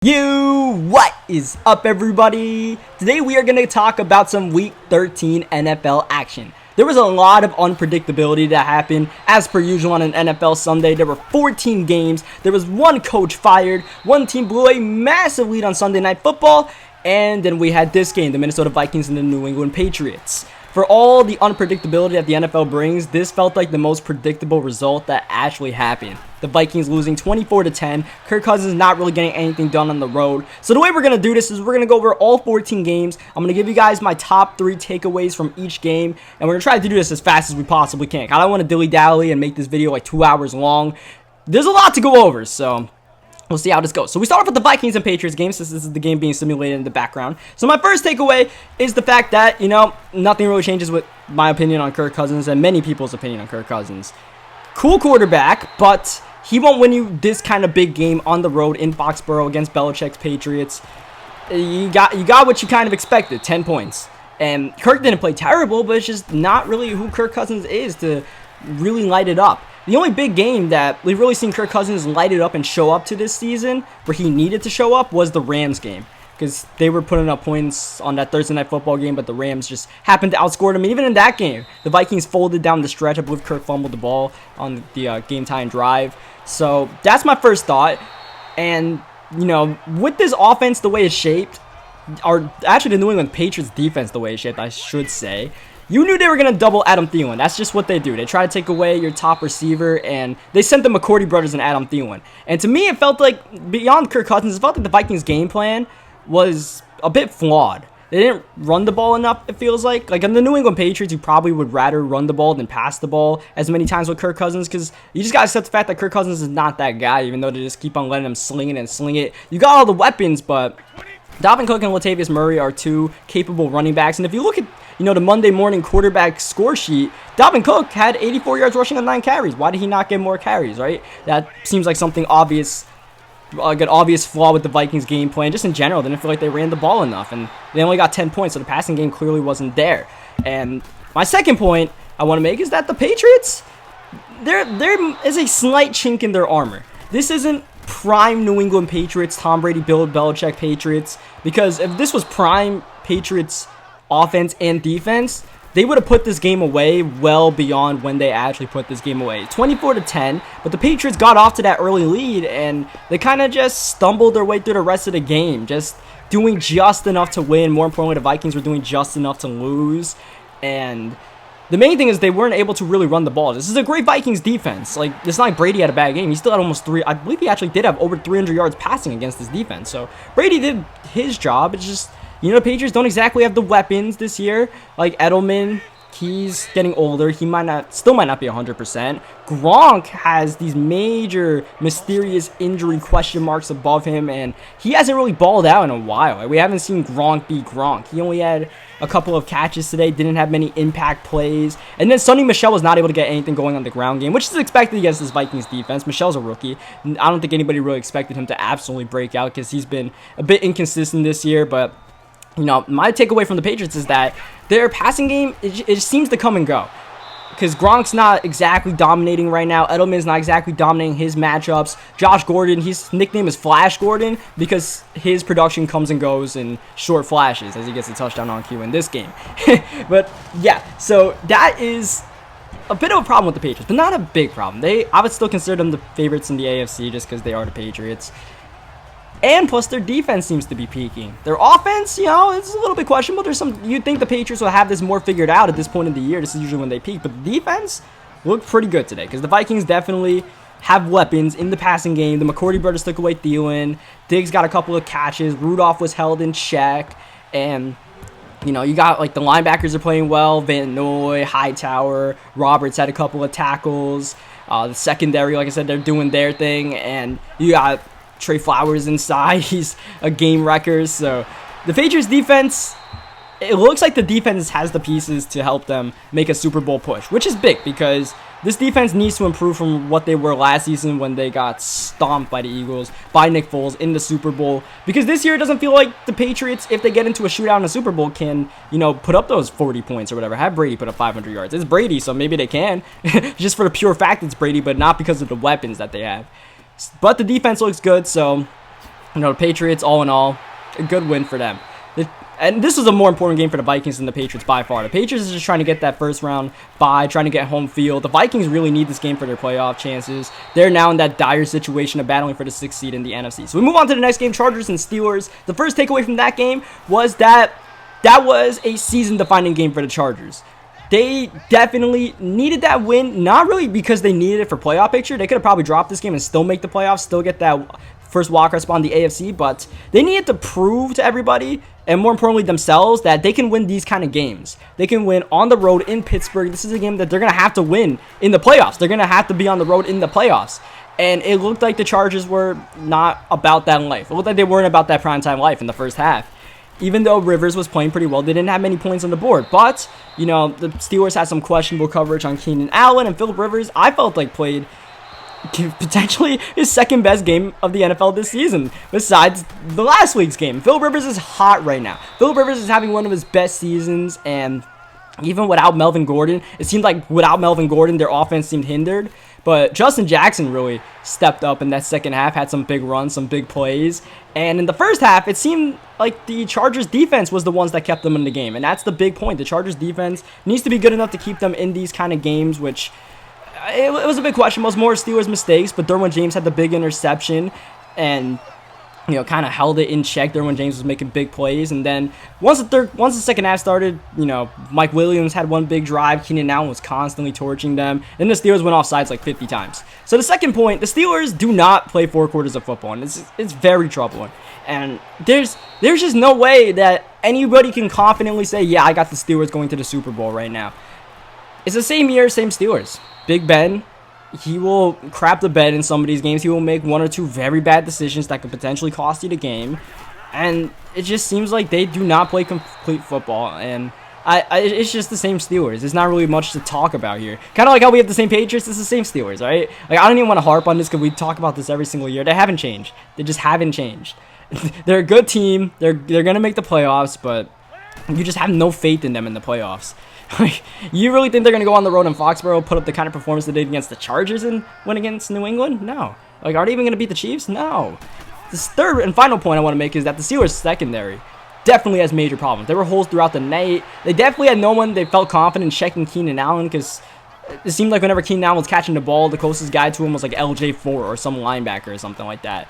What is up, everybody? Today we are going to talk about some week 13 NFL action. There was a lot of unpredictability that happened as per usual on an NFL Sunday. There were 14 games. There was one coach fired. One team blew a massive lead on Sunday Night Football. And then we had this game, the Minnesota Vikings and the New England Patriots. For all the unpredictability that the NFL brings, this felt like the most predictable result that actually happened. The Vikings losing 24-10. Kirk Cousins not really getting anything done on the road. So the way we're going to do this is we're going to go over all 14 games. I'm going to give you guys my top 3 takeaways from each game. And we're going to try to do this as fast as we possibly can. I don't want to dilly-dally and make this video like 2 hours long. There's a lot to go over, so we'll see how this goes. So we start off with the Vikings and Patriots game, since this is the game being simulated in the background. So my first takeaway is the fact that, nothing really changes with my opinion on Kirk Cousins and many people's opinion on Kirk Cousins. Cool quarterback, but he won't win you this kind of big game on the road in Foxborough against Belichick's Patriots. You got what you kind of expected, 10 points. And Kirk didn't play terrible, but it's just not really who Kirk Cousins is to really light it up. The only big game that we've really seen Kirk Cousins light it up and show up to this season, where he needed to show up, was the Rams game. Because they were putting up points on that Thursday Night Football game, but the Rams just happened to outscore them. And even in that game, the Vikings folded down the stretch. I believe Kirk fumbled the ball on the game-tying drive. So that's my first thought. And, with this offense the way it's shaped, or actually the New England Patriots defense the way it's shaped, I should say, you knew they were going to double Adam Thielen. That's just what they do. They try to take away your top receiver, and they sent the McCourty brothers and Adam Thielen. And to me, it felt like, beyond Kirk Cousins, it felt like the Vikings' game plan was a bit flawed. They didn't run the ball enough, it feels like. Like, on the New England Patriots, you probably would rather run the ball than pass the ball as many times with Kirk Cousins, because you just got to accept the fact that Kirk Cousins is not that guy, even though they just keep on letting him sling it and sling it. You got all the weapons, but Dalvin Cook and Latavius Murray are two capable running backs. And if you look at the Monday morning quarterback score sheet, Dalvin Cook had 84 yards rushing on 9 carries. Why did he not get more carries, right? That seems like something obvious, like an obvious flaw with the Vikings game plan. Just in general, they didn't feel like they ran the ball enough, and they only got 10 points, so the passing game clearly wasn't there. And my second point I want to make is that the Patriots, there is a slight chink in their armor. This isn't prime New England Patriots, Tom Brady, Bill Belichick Patriots, because if this was prime Patriots offense and defense, they would have put this game away well beyond when they actually put this game away. 24-10, but the Patriots got off to that early lead, and they kind of just stumbled their way through the rest of the game, just doing just enough to win. More importantly, the Vikings were doing just enough to lose, and the main thing is they weren't able to really run the ball. This is a great Vikings defense. Like, it's not like Brady had a bad game. He still had almost I believe he actually did have over 300 yards passing against this defense. So Brady did his job. It's just, the Patriots don't exactly have the weapons this year. Like Edelman, he's getting older. He still might not be 100%. Gronk has these major mysterious injury question marks above him, and he hasn't really balled out in a while. Like, we haven't seen Gronk be Gronk. He only had a couple of catches today, didn't have many impact plays. And then Sonny Michel was not able to get anything going on the ground game, which is expected against this Vikings defense. Michel's a rookie. I don't think anybody really expected him to absolutely break out, because he's been a bit inconsistent this year. But my takeaway from the Patriots is that their passing game, it seems to come and go. Because Gronk's not exactly dominating right now. Edelman's not exactly dominating his matchups. Josh Gordon, his nickname is Flash Gordon, because his production comes and goes in short flashes as he gets a touchdown on cue in this game. But yeah, so that is a bit of a problem with the Patriots, but not a big problem. I would still consider them the favorites in the AFC just because they are the Patriots. And plus, their defense seems to be peaking. Their offense, it's a little bit questionable. You'd think the Patriots will have this more figured out at this point in the year. This is usually when they peak. But the defense looked pretty good today, because the Vikings definitely have weapons in the passing game. The McCourty brothers took away Thielen. Diggs got a couple of catches. Rudolph was held in check. And, you got, like, the linebackers are playing well. Van Noy, Hightower, Roberts had a couple of tackles. The secondary, like I said, they're doing their thing. And you got Trey Flowers inside. He's a game wrecker. So the Patriots defense, it looks like the defense has the pieces to help them make a Super Bowl push, which is big, because this defense needs to improve from what they were last season when they got stomped by the Eagles, by Nick Foles in the Super Bowl. Because this year it doesn't feel like the Patriots, if they get into a shootout in the Super Bowl, can, put up those 40 points or whatever. Have Brady put up 500 yards. It's Brady, so maybe they can. Just for the pure fact it's Brady, but not because of the weapons that they have. But the defense looks good, so The Patriots, all in all, a good win for them. And this was a more important game for the Vikings than the Patriots by far. The Patriots is just trying to get that first round bye, trying to get home field. The Vikings really need this game for their playoff chances. They're now in that dire situation of battling for the 6th seed in the NFC. So we move on to the next game, Chargers and Steelers. The first takeaway from that game was that was a season-defining game for the Chargers. They definitely needed that win, not really because they needed it for playoff picture. They could have probably dropped this game and still make the playoffs, still get that first wildcard spot in the AFC, but they needed to prove to everybody, and more importantly themselves, that they can win these kind of games. They can win on the road in Pittsburgh. This is a game that they're going to have to win in the playoffs. They're going to have to be on the road in the playoffs. And it looked like the Chargers were not about that life. It looked like they weren't about that primetime life in the first half. Even though Rivers was playing pretty well, they didn't have many points on the board. But, the Steelers had some questionable coverage on Keenan Allen, and Phillip Rivers, I felt like played potentially his second best game of the NFL this season, besides the last week's game. Phillip Rivers is hot right now. Phillip Rivers is having one of his best seasons, and even without Melvin Gordon, it seemed like without Melvin Gordon, their offense seemed hindered. But Justin Jackson really stepped up in that second half, had some big runs, some big plays. And in the first half, it seemed like the Chargers defense was the ones that kept them in the game. And that's the big point. The Chargers defense needs to be good enough to keep them in these kind of games, which it was a big question. It was more Steelers mistakes, but Derwin James had the big interception and kind of held it in check. Derwin James was making big plays, and then once the second half started, Mike Williams had one big drive. Keenan Allen was constantly torching them. Then the Steelers went off sides like 50 times. So the second point, the Steelers do not play 4 quarters of football, and it's very troubling. And there's just no way that anybody can confidently say, yeah, I got the Steelers going to the Super Bowl right now. It's the same year, same Steelers. Big Ben, he will crap the bed in some of these games. He will make 1 or 2 very bad decisions that could potentially cost you the game. And it just seems like they do not play complete football. And it's just the same Steelers. There's not really much to talk about here. Kind of like how we have the same Patriots, it's the same Steelers, right? Like, I don't even want to harp on this because we talk about this every single year. They haven't changed. They just haven't changed. They're a good team. They're going to make the playoffs, but you just have no faith in them in the playoffs. Like, you really think they're going to go on the road in Foxborough, put up the kind of performance they did against the Chargers and win against New England? No. Like, are they even going to beat the Chiefs? No. This third and final point I want to make is that the Steelers secondary definitely has major problems. There were holes throughout the night. They definitely had no one they felt confident checking Keenan Allen, because it seemed like whenever Keenan Allen was catching the ball, the closest guy to him was like LJ4 or some linebacker or something like that.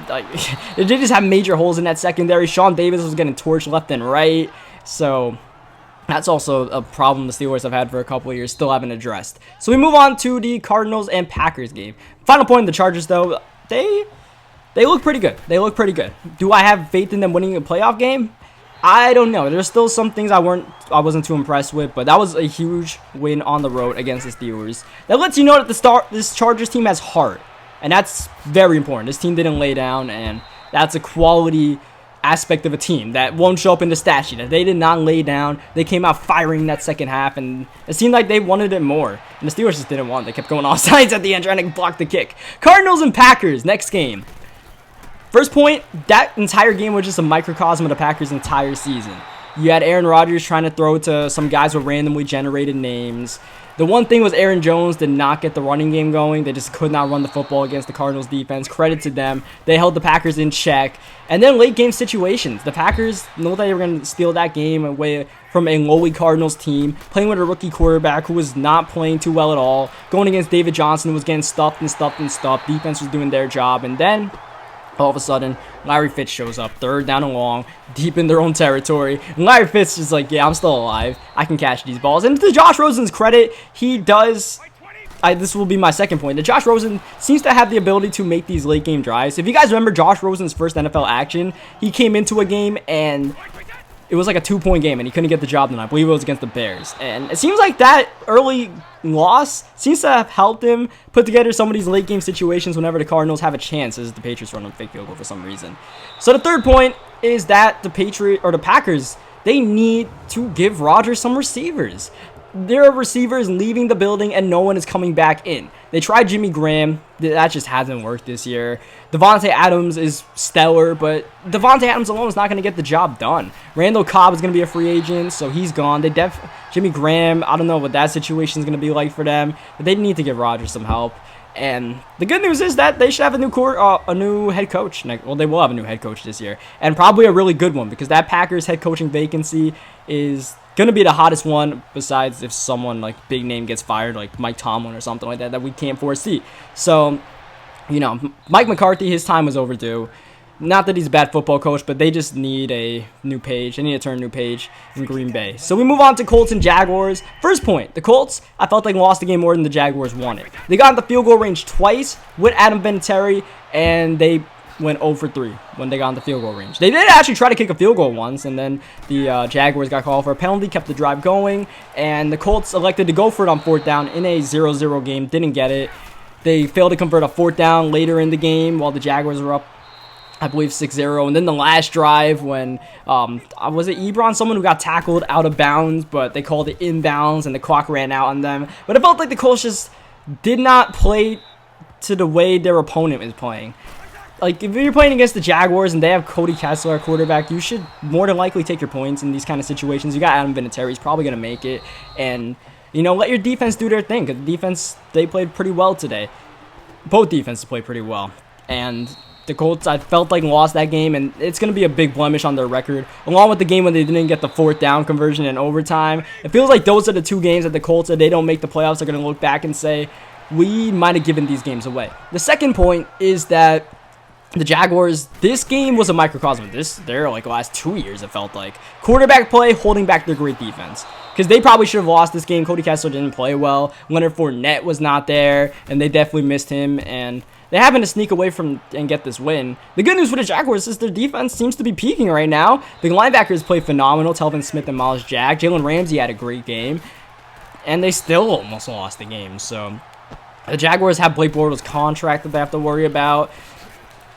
Like, they just have major holes in that secondary. Sean Davis was getting torched left and right. So that's also a problem the Steelers have had for a couple of years, still haven't addressed. So we move on to the Cardinals and Packers game. Final point, the Chargers, though, they look pretty good. They look pretty good. Do I have faith in them winning a playoff game? I don't know. There's still some things I wasn't too impressed with, but that was a huge win on the road against the Steelers. That lets you know that this Chargers team has heart, and that's very important. This team didn't lay down, and that's a quality aspect of a team that won't show up in the stat sheet. They did not lay down. They came out firing that second half, and it seemed like they wanted it more. And the Steelers just didn't want it. They kept going off sides at the end, trying to block the kick. Cardinals and Packers, next game. First point, that entire game was just a microcosm of the Packers' entire season. You had Aaron Rodgers trying to throw to some guys with randomly generated names. The one thing was Aaron Jones did not get the running game going. They just could not run the football against the Cardinals defense. Credit to them. They held the Packers in check. And then late game situations. The Packers know that they were going to steal that game away from a lowly Cardinals team, playing with a rookie quarterback who was not playing too well at all, going against David Johnson, who was getting stuffed and stuffed and stuffed. Defense was doing their job. And then all of a sudden, Larry Fitz shows up, 3rd down and long, deep in their own territory. And Larry Fitz is like, yeah, I'm still alive. I can catch these balls. And to Josh Rosen's credit, he does. This will be my second point. That Josh Rosen seems to have the ability to make these late game drives. If you guys remember Josh Rosen's first NFL action, he came into a game and it was like a 2-point game, and he couldn't get the job done. I believe it was against the Bears. And it seems like that early loss seems to have helped him put together some of these late game situations whenever the Cardinals have a chance, as the Patriots run a fake field goal for some reason. So the third point is that the Packers, they need to give Rodgers some receivers. There are receivers leaving the building and no one is coming back in. They tried Jimmy Graham. That just hasn't worked this year. Devontae Adams is stellar, but Devontae Adams alone is not going to get the job done. Randall Cobb is going to be a free agent, so he's gone. Jimmy Graham, I don't know what that situation is going to be like for them, but they need to give Rodgers some help. And the good news is that they should have a new head coach. Well, they will have a new head coach this year, and probably a really good one, because that Packers head coaching vacancy is going to be the hottest one, besides if someone like big name gets fired, like Mike Tomlin or something like that we can't foresee. So, Mike McCarthy, his time was overdue. Not that he's a bad football coach, but they just need a new page. They need to turn a new page in Green Bay. So we move on to Colts and Jaguars. First point, the Colts, I felt like lost the game more than the Jaguars wanted. They got in the field goal range twice with Adam Vinatieri, and they went 0 for 3 when they got in the field goal range. They did actually try to kick a field goal once, and then the Jaguars got called for a penalty, kept the drive going, and the Colts elected to go for it on 4th down in a 0-0 game, didn't get it. They failed to convert a 4th down later in the game while the Jaguars were up, I believe, 6-0. And then the last drive when, was it Ebron? Someone who got tackled out of bounds, but they called it inbounds and the clock ran out on them. But it felt like the Colts just did not play to the way their opponent is playing. Like, if you're playing against the Jaguars and they have Cody Kessler at quarterback, you should more than likely take your points in these kind of situations. You got Adam Vinatieri. He's probably going to make it. And, let your defense do their thing. Because the defense, they played pretty well today. Both defenses played pretty well. And the Colts, I felt like, lost that game, and it's going to be a big blemish on their record, along with the game when they didn't get the 4th down conversion in overtime. It feels like those are the 2 games that the Colts, if they don't make the playoffs, are going to look back and say, we might have given these games away. The second point is that the Jaguars, this game was a microcosm of this. Their last 2 years, it felt like. Quarterback play holding back their great defense. Because they probably should have lost this game. Cody Kessler didn't play well. Leonard Fournette was not there, and they definitely missed him, and they happened to sneak away from and get this win. The good news for the Jaguars is their defense seems to be peaking right now. The linebackers played phenomenal. Telvin Smith and Miles Jack. Jalen Ramsey had a great game. And they still almost lost the game. So the Jaguars have Blake Bortles' contract that they have to worry about.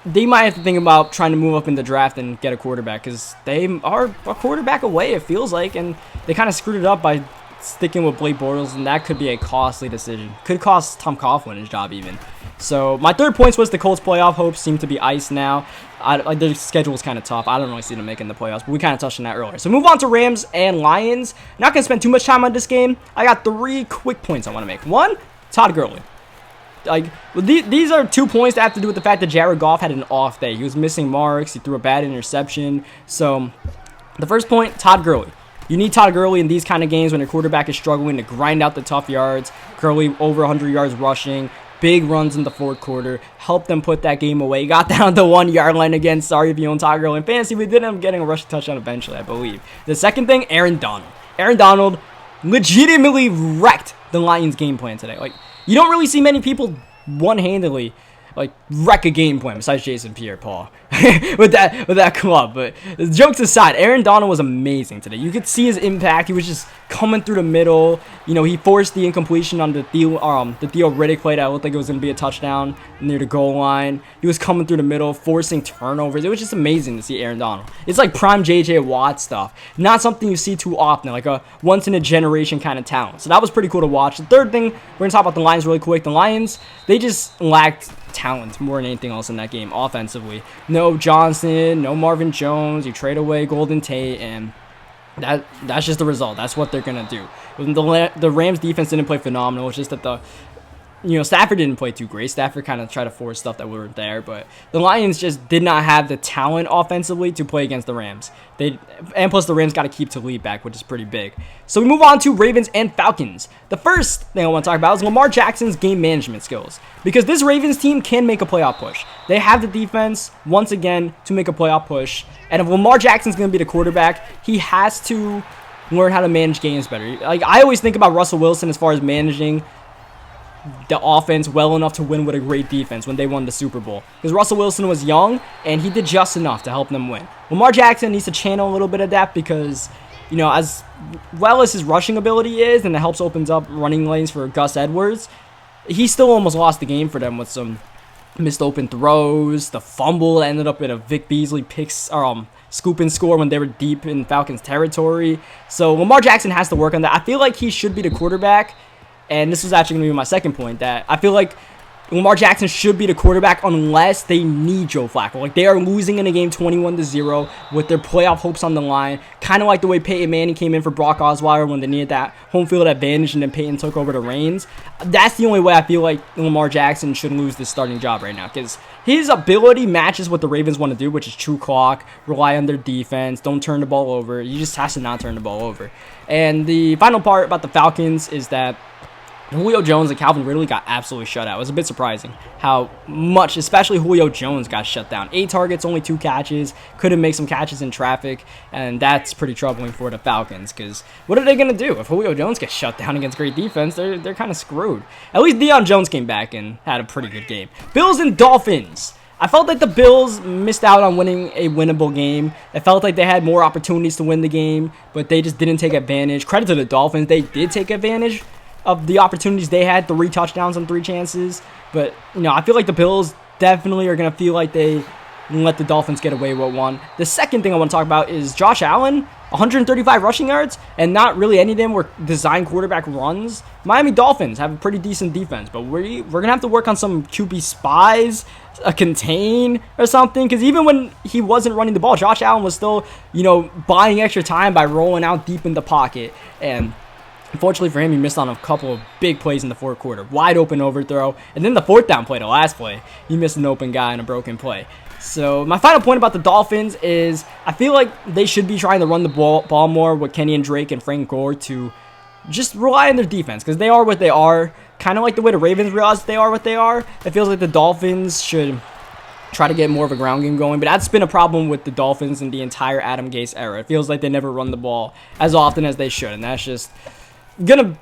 They might have to think about trying to move up in the draft and get a quarterback, because they are a quarterback away, it feels like. And they kind of screwed it up by sticking with Blake Bortles, and that could be a costly decision. Could cost Tom Coughlin his job even. So my third point was the Colts' playoff hopes seem to be iced now. Their schedule is kind of tough. I don't really see them making the playoffs, but we kind of touched on that earlier. So move on to Rams and Lions. Not going to spend too much time on this game. I got 3 quick points I want to make. One, Todd Gurley. These are 2 points that have to do with the fact that Jared Goff had an off day. He was missing marks. He threw a bad interception. So the first point, Todd Gurley. You need Todd Gurley in these kind of games when your quarterback is struggling to grind out the tough yards. Gurley over 100 yards rushing. Big runs in the 4th quarter. Helped them put that game away. Got down the 1-yard line again. Sorry if you own Todd Gurley in fantasy. We did end up getting a rushing touchdown eventually, I believe. The second thing, Aaron Donald. Aaron Donald legitimately wrecked the Lions' game plan today. You don't really see many people one-handedly wreck a game plan besides Jason Pierre-Paul with that club. But jokes aside, Aaron Donald was amazing today. You could see his impact. He was just coming through the middle. He forced the incompletion on the Theo Riddick play that looked like it was going to be a touchdown near the goal line. He was coming through the middle, forcing turnovers. It was just amazing to see Aaron Donald. It's like prime J.J. Watt stuff. Not something you see too often, like a once-in-a-generation kind of talent. So that was pretty cool to watch. The third thing, we're going to talk about the Lions really quick. The Lions, they just lacked talent more than anything else in that game offensively. No Johnson, no Marvin Jones. You trade away Golden Tate, and that's just the result. That's what they're gonna do. The Rams defense didn't play phenomenal. It's just that Stafford didn't play too great. Stafford kind of tried to force stuff that weren't there, but the Lions just did not have the talent offensively to play against the Rams. And plus the Rams got to keep Talib back, which is pretty big. So we move on to Ravens and Falcons. The first thing I want to talk about is Lamar Jackson's game management skills, because this Ravens team can make a playoff push. They have the defense, once again, to make a playoff push. And if Lamar Jackson's going to be the quarterback, he has to learn how to manage games better. I always think about Russell Wilson as far as managing the offense well enough to win with a great defense when they won the Super Bowl. Because Russell Wilson was young, and he did just enough to help them win. Lamar Jackson needs to channel a little bit of that, because, as well as his rushing ability is, and it helps opens up running lanes for Gus Edwards, he still almost lost the game for them with some missed open throws, the fumble that ended up in a Vic Beasley scoop and score when they were deep in Falcons territory. So Lamar Jackson has to work on that. I feel like he should be the quarterback. And this was actually going to be my second point, that I feel like Lamar Jackson should be the quarterback unless they need Joe Flacco. Like, they are losing in a game 21-0 with their playoff hopes on the line. Kind of like the way Peyton Manning came in for Brock Osweiler when they needed that home field advantage and then Peyton took over the reins. That's the only way I feel like Lamar Jackson should lose this starting job right now, because his ability matches what the Ravens want to do, which is true clock, rely on their defense, don't turn the ball over. You just has to not turn the ball over. And the final part about the Falcons is that Julio Jones and Calvin Ridley got absolutely shut out. It was a bit surprising how much, especially Julio Jones, got shut down. 8 targets, only 2 catches. Couldn't make some catches in traffic, and that's pretty troubling for the Falcons, because what are they going to do? If Julio Jones gets shut down against great defense, they're kind of screwed. At least Deion Jones came back and had a pretty good game. Bills and Dolphins. I felt like the Bills missed out on winning a winnable game. I felt like they had more opportunities to win the game, but they just didn't take advantage. Credit to the Dolphins. They did take advantage of the opportunities they had, 3 touchdowns on 3 chances. But, I feel like the Bills definitely are going to feel like they let the Dolphins get away with one. The second thing I want to talk about is Josh Allen, 135 rushing yards, and not really any of them were designed quarterback runs. Miami Dolphins have a pretty decent defense, but we're going to have to work on some QB spies, a contain or something, because even when he wasn't running the ball, Josh Allen was still, buying extra time by rolling out deep in the pocket. And unfortunately for him, he missed on a couple of big plays in the fourth quarter. Wide open overthrow. And then the 4th down play, the last play, he missed an open guy on a broken play. So my final point about the Dolphins is I feel like they should be trying to run the ball more with Kenny and Drake and Frank Gore to just rely on their defense, because they are what they are. Kind of like the way the Ravens realized they are what they are. It feels like the Dolphins should try to get more of a ground game going, but that's been a problem with the Dolphins in the entire Adam Gase era. It feels like they never run the ball as often as they should, and that's just gonna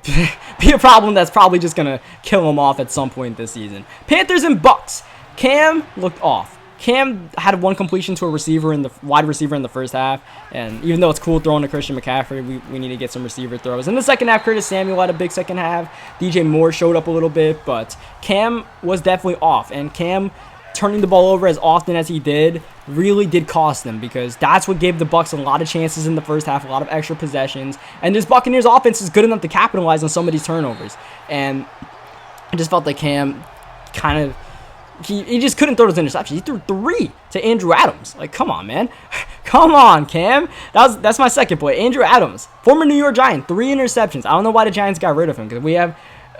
be a problem that's probably just gonna kill them off at some point this season. Panthers and Bucs. Cam looked off. Cam had 1 completion to a receiver wide receiver in the first half, and even though it's cool throwing to Christian McCaffrey, we need to get some receiver throws. In the second half, Curtis Samuel had a big second half. DJ Moore showed up a little bit, but Cam was definitely off, and Cam turning the ball over as often as he did really did cost them, because that's what gave the Bucs a lot of chances in the first half, a lot of extra possessions, and this Buccaneers offense is good enough to capitalize on some of these turnovers. And I just felt like Cam kind of he just couldn't throw those interceptions. He threw 3 to Andrew Adams. Like, come on, man. Come on, Cam. That's my second point. Andrew Adams, former New York Giant, 3 interceptions. I don't know why the Giants got rid of him, because we have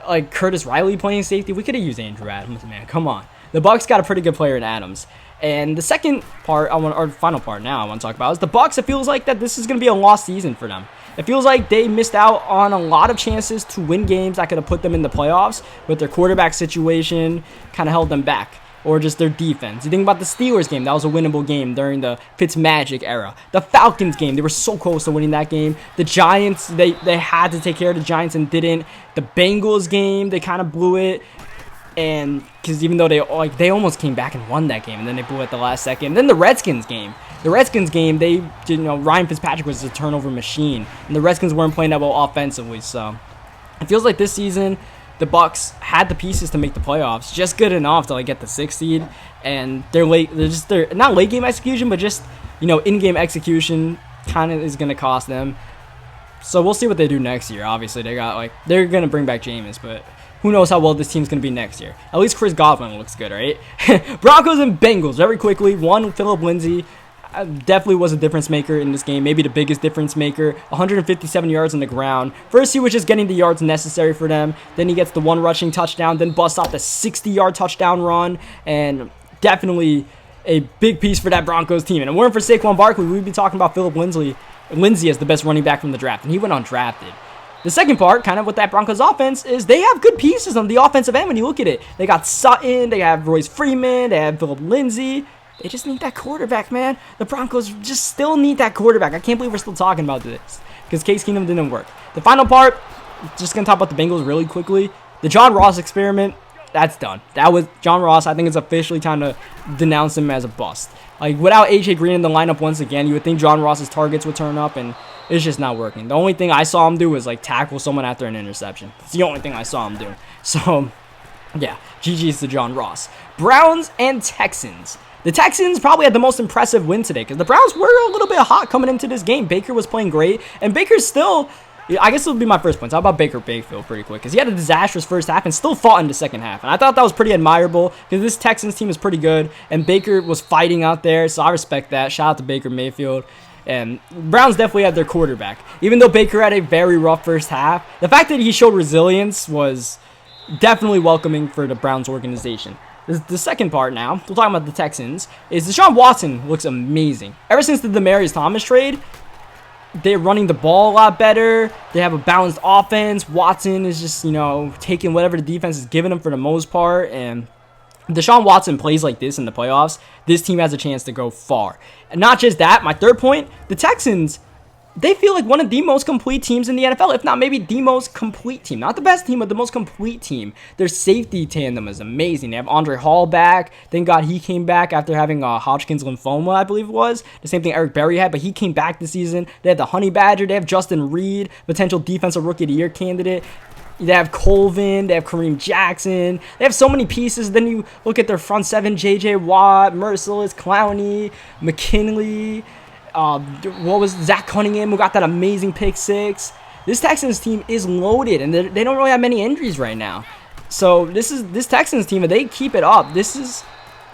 like Curtis Riley playing safety. We could have used Andrew Adams, man. Come on. The Bucs got a pretty good player in Adams. And the second part, or final part now I want to talk about is the Bucs. It feels like that this is going to be a lost season for them. It feels like they missed out on a lot of chances to win games that could have put them in the playoffs, but their quarterback situation kind of held them back, or just their defense. You think about the Steelers game, that was a winnable game during the Fitzmagic era. The Falcons game, they were so close to winning that game. The Giants, they had to take care of the Giants and didn't. The Bengals game, they kind of blew it. And because even though they almost came back and won that game, and then they blew it at the last second. And then the Redskins game, Ryan Fitzpatrick was a turnover machine, and the Redskins weren't playing that well offensively. So it feels like this season the Bucs had the pieces to make the playoffs, just good enough to get the 6th seed. And they're not late game execution, but just in-game execution kind of is going to cost them. So we'll see what they do next year. Obviously, they're going to bring back Jameis, but who knows how well this team's going to be next year. At least Chris Godwin looks good, right? Broncos and Bengals, very quickly. Philip Lindsay definitely was a difference maker in this game. Maybe the biggest difference maker. 157 yards on the ground. First, he was just getting the yards necessary for them. Then he gets the 1 rushing touchdown. Then busts out the 60-yard touchdown run. And definitely a big piece for that Broncos team. And if it weren't for Saquon Barkley, we'd be talking about Philip Lindsay as the best running back from the draft. And he went undrafted. The second part, kind of with that Broncos offense, is they have good pieces on the offensive end when you look at it. They got Sutton, they have Royce Freeman, they have Philip Lindsay. They just need that quarterback, man. The Broncos just still need that quarterback. I can't believe we're still talking about this, because Case Keenum didn't work. The final part, just going to talk about the Bengals really quickly. The John Ross experiment, that's done. That was John Ross. I think it's officially time to denounce him as a bust. Without A.J. Green in the lineup once again, you would think John Ross's targets would turn up, and it's just not working. The only thing I saw him do was tackle someone after an interception. It's the only thing I saw him do. So, yeah, GG's to John Ross. Browns and Texans. The Texans probably had the most impressive win today, because the Browns were a little bit hot coming into this game. Baker was playing great, and Baker's still I guess it would be my first points. How about Baker Mayfield pretty quick? Because he had a disastrous first half and still fought in the second half. And I thought that was pretty admirable because this Texans team is pretty good. And Baker was fighting out there, so I respect that. Shout out to Baker Mayfield. And Browns definitely had their quarterback. Even though Baker had a very rough first half, the fact that he showed resilience was definitely welcoming for the Browns organization. The second part now, we're talking about the Texans, is Deshaun Watson looks amazing. Ever since the Demaryius Thomas trade, they're running the ball a lot better. They have a balanced offense. Watson is just, taking whatever the defense is giving him for the most part. And Deshaun Watson plays like this in the playoffs, this team has a chance to go far. And not just that, my third point, the Texans, they feel like one of the most complete teams in the NFL, if not maybe the most complete team. Not the best team, but the most complete team. Their safety tandem is amazing. They have Andre Hall back. Thank God he came back after having Hodgkin's lymphoma, I believe it was. The same thing Eric Berry had, but he came back this season. They have the Honey Badger. They have Justin Reed, potential Defensive Rookie of the Year candidate. They have Colvin. They have Kareem Jackson. They have so many pieces. Then you look at their front seven, J.J. Watt, Merciless, Clowney, McKinley. What was Zach Cunningham, who got that amazing pick six. This Texans team is loaded, and they don't really have many injuries right now. So this Texans team, if they keep it up, this is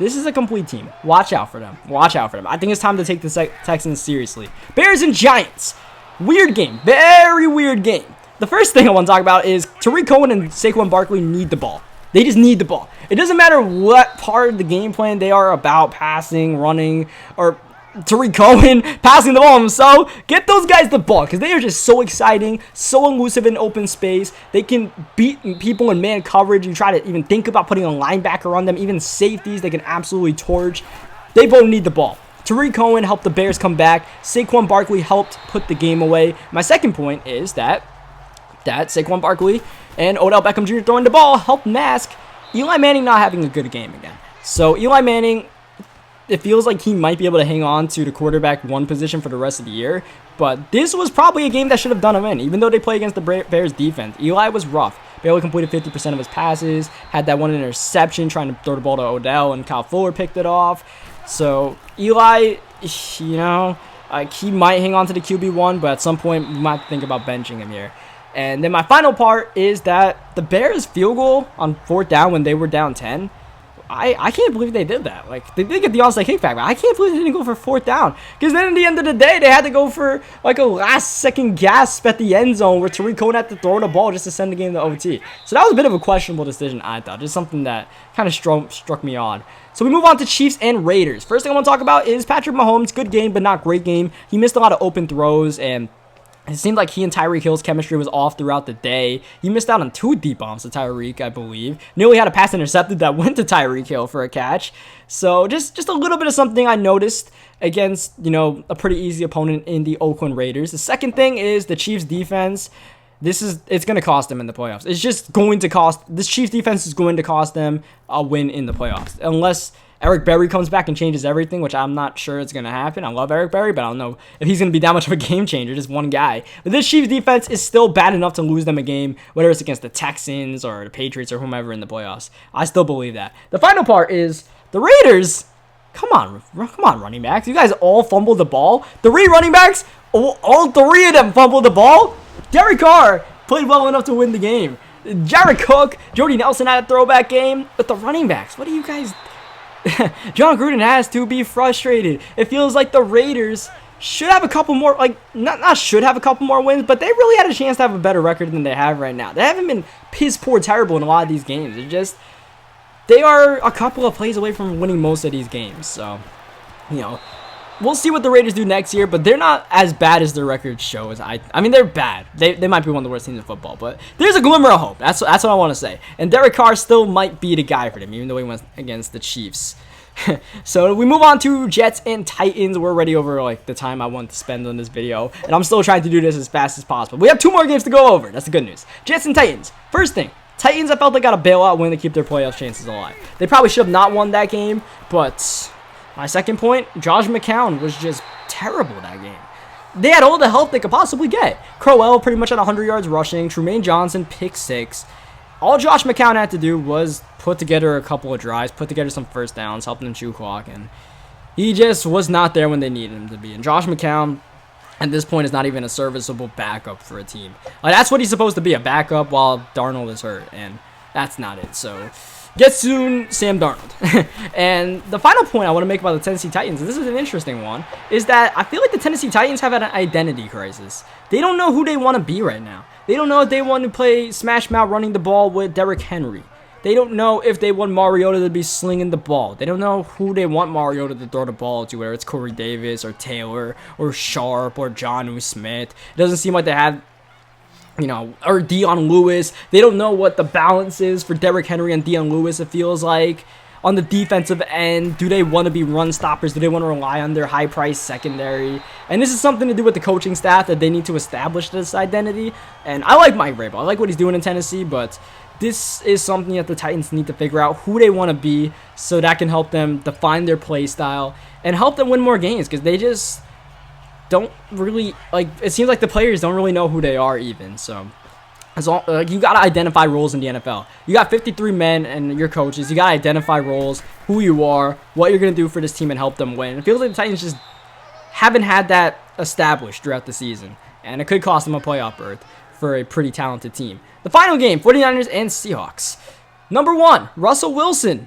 a complete team. Watch out for them. Watch out for them. I think it's time to take the Texans seriously. Bears and Giants. Weird game. Very weird game. The first thing I want to talk about is Tariq Cohen and Saquon Barkley need the ball. They just need the ball. It doesn't matter what part of the game plan they are about, passing, running, or Tariq Cohen passing the ball himself. Get those guys the ball because they are just so exciting, so elusive in open space. They can beat people in man coverage. You try to even think about putting a linebacker on them, even safeties, they can absolutely torch. They both need the ball. Tariq Cohen helped the Bears come back. Saquon Barkley helped put the game away. My second point is that Saquon Barkley and Odell Beckham Jr. throwing the ball helped mask Eli Manning not having a good game again. So Eli Manning, it feels like he might be able to hang on to the quarterback one position for the rest of the year. But this was probably a game that should have done him in, even though they play against the Bears defense. Eli was rough. Barely completed 50% of his passes. Had that one interception trying to throw the ball to Odell, and Kyle Fuller picked it off. So Eli, he might hang on to the QB1, but at some point we might think about benching him here. And then my final part is that the Bears field goal on fourth down when they were down 10, I can't believe they did that. Like, they did get the onside kickback, but I can't believe they didn't go for fourth down. Because then at the end of the day, they had to go for like a last-second gasp at the end zone where Tariq Cohen had to throw the ball just to send the game to OT. So that was a bit of a questionable decision, I thought. Just something that kind of struck me odd. So we move on to Chiefs and Raiders. First thing I want to talk about is Patrick Mahomes. Good game, but not great game. He missed a lot of open throws, and it seemed like he and Tyreek Hill's chemistry was off throughout the day. He missed out on 2 deep bombs to Tyreek, I believe. Nearly had a pass intercepted that went to Tyreek Hill for a catch. So just a little bit of something I noticed against, a pretty easy opponent in the Oakland Raiders. The second thing is the Chiefs defense. It's going to cost them in the playoffs. It's just going to cost, this Chiefs defense is going to cost them a win in the playoffs. Unless Eric Berry comes back and changes everything, which I'm not sure it's going to happen. I love Eric Berry, but I don't know if he's going to be that much of a game changer, just one guy. But this Chiefs defense is still bad enough to lose them a game, whether it's against the Texans or the Patriots or whomever in the playoffs. I still believe that. The final part is the Raiders. Come on, running backs. You guys all fumbled the ball. 3 running backs, all 3 of them fumbled the ball. Derek Carr played well enough to win the game. Jared Cook, Jordy Nelson had a throwback game. But the running backs, what do you guys... John Gruden has to be frustrated. It feels like the Raiders should have a couple more, not should have a couple more wins, but they really had a chance to have a better record than they have right now. They haven't been piss poor terrible in a lot of these games. They are a couple of plays away from winning most of these games. So, we'll see what the Raiders do next year, but they're not as bad as their record shows. I mean, they're bad. They might be one of the worst teams in football, but there's a glimmer of hope. That's what I want to say. And Derek Carr still might be the guy for them, even though he went against the Chiefs. So we move on to Jets and Titans. We're already over the time I want to spend on this video, and I'm still trying to do this as fast as possible. We have 2 more games to go over. That's the good news. Jets and Titans. First thing, Titans, I felt they got a bailout win to keep their playoff chances alive. They probably should have not won that game, but my second point, Josh McCown was just terrible that game. They had all the help they could possibly get. Crowell pretty much at 100 yards rushing. Trumaine Johnson, pick 6. All Josh McCown had to do was put together a couple of drives, put together some first downs, help them chew clock, and he just was not there when they needed him to be. And Josh McCown, at this point is not even a serviceable backup for a team. Like, that's what he's supposed to be, a backup while Darnold is hurt, and that's not it. So get soon, Sam Darnold. And the final point I want to make about the Tennessee Titans, and this is an interesting one, is that I feel like the Tennessee Titans have an identity crisis. They don't know who they want to be right now. They don't know if they want to play smash mouth running the ball with Derrick Henry. They don't know if they want Mariota to be slinging the ball. They don't know who they want Mariota to throw the ball to, whether it's Corey Davis or Taylor or Sharp or Jonnu Smith. It doesn't seem like they have, or Dion Lewis. They don't know what the balance is for Derrick Henry and Dion Lewis, it feels like. On the defensive end, do they want to be run stoppers? Do they want to rely on their high-priced secondary? And this is something to do with the coaching staff that they need to establish this identity. And I like Mike Vrabel. I like what he's doing in Tennessee, but this is something that the Titans need to figure out who they want to be, so that can help them define their play style and help them win more games, because they just don't really, it seems like the players don't really know who they are even. So you got to identify roles in the NFL. You got 53 men and your coaches. You got to identify roles, who you are, what you're going to do for this team and help them win. It feels like the Titans just haven't had that established throughout the season, and it could cost them a playoff berth for a pretty talented team. The final game, 49ers and Seahawks. Number 1, Russell Wilson.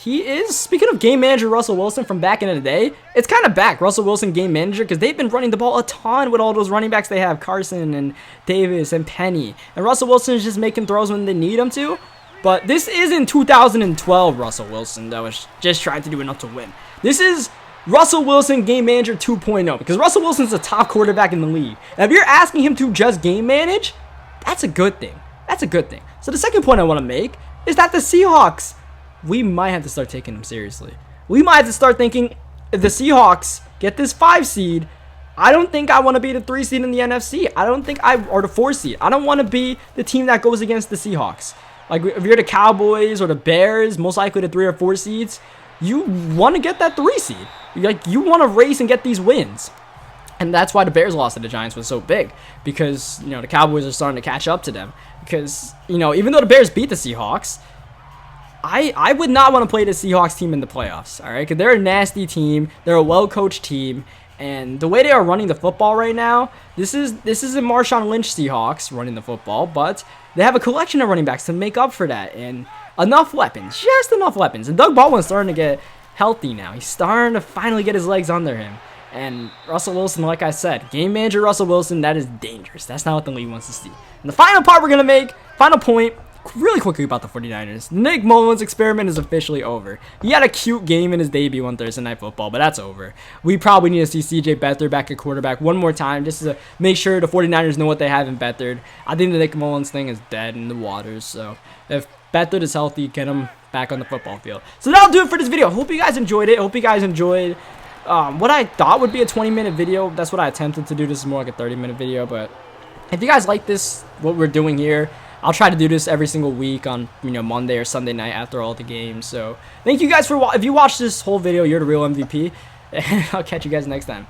He is, speaking of game manager Russell Wilson from back in the day, it's kind of back, Russell Wilson game manager, because they've been running the ball a ton with all those running backs they have, Carson and Davis and Penny. And Russell Wilson is just making throws when they need him to. But this isn't 2012 Russell Wilson that was just trying to do enough to win. This is Russell Wilson game manager 2.0, because Russell Wilson's the top quarterback in the league. And if you're asking him to just game manage, that's a good thing. That's a good thing. So the second point I want to make is that the Seahawks, we might have to start taking them seriously. We might have to start thinking, if the Seahawks get this 5 seed, I don't think I want to be the 3 seed in the NFC. Or the 4 seed. I don't want to be the team that goes against the Seahawks. Like, if you're the Cowboys or the Bears, most likely the 3 or 4 seeds, you want to get that 3 seed. You want to race and get these wins. And that's why the Bears loss to the Giants was so big, because, the Cowboys are starting to catch up to them. Because, even though the Bears beat the Seahawks, I would not want to play the Seahawks team in the playoffs, all right? Because they're a nasty team. They're a well-coached team. And the way they are running the football right now, this is a Marshawn Lynch Seahawks running the football, but they have a collection of running backs to make up for that. And enough weapons, just enough weapons. And Doug Baldwin's starting to get healthy now. He's starting to finally get his legs under him. And Russell Wilson, like I said, game manager Russell Wilson, that is dangerous. That's not what the league wants to see. And the final part we're going to make, final point, really quickly about the 49ers. Nick Mullins' experiment is officially over. He had a cute game in his debut on Thursday Night Football, but that's over. We probably need to see C.J. Beathard back at quarterback one more time, just to make sure the 49ers know what they have in Beathard. I think the Nick Mullins thing is dead in the waters, so if Beathard is healthy, get him back on the football field. So that'll do it for this video. Hope you guys enjoyed it. Hope you guys enjoyed what I thought would be a 20-minute video. That's what I attempted to do. This is more like a 30-minute video, but if you guys like this, what we're doing here, I'll try to do this every single week on, Monday or Sunday night after all the games. So thank you guys for if you watched this whole video, you're the real MVP. And I'll catch you guys next time.